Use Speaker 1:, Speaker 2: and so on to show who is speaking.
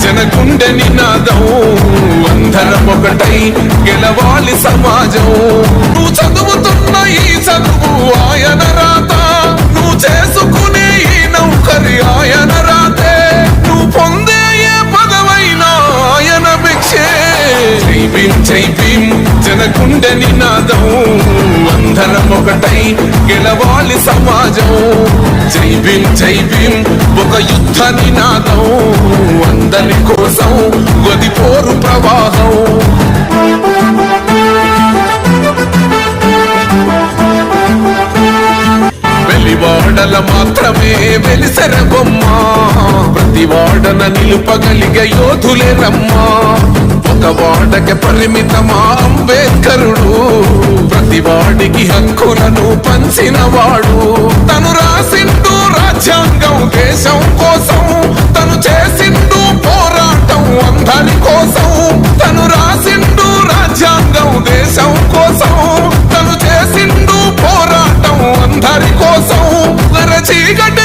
Speaker 1: జనగుండె నినాదం అందరం ఒకటై గెలవాలి సమాజం. నువ్వు చదువుతున్న ఈ చదువు ఆయన రాత, నువ్వు చేసుకునే ఈ నౌకరి ఆయన రాతే, నువ్వు పొందే ఏ పదవైనా ఆయన భిక్షే. జై భీమ్ జై భీమ్ జనగుండె నినాదం అందరం ఒకటై గెలవాలి సమాజం. జై భీమ్ జై భీమ్ ఒక యుద్ధ నినాదం అందరి కోసం గది పోరు ప్రవాహం. వెలివాడల మాత్రమే వెలిసెర బొమ్మ, ప్రతి వాడన నిలుపగలిగే యోధులే రమ్మా. ఒక వాడకి పరిమితమా అంబేద్కరుడు, ప్రతి వాడికి హక్కులను పంచిన వాడు. తను రాసిండు రాజ్యాంగం దేశం కోసం, తను చేసిండు పోరాటం అందరి కోసం. తను రాసిండు రాజ్యాంగం దేశం కోసం, తను చేసిండు పోరాటం అందరి కోసం. చీకటి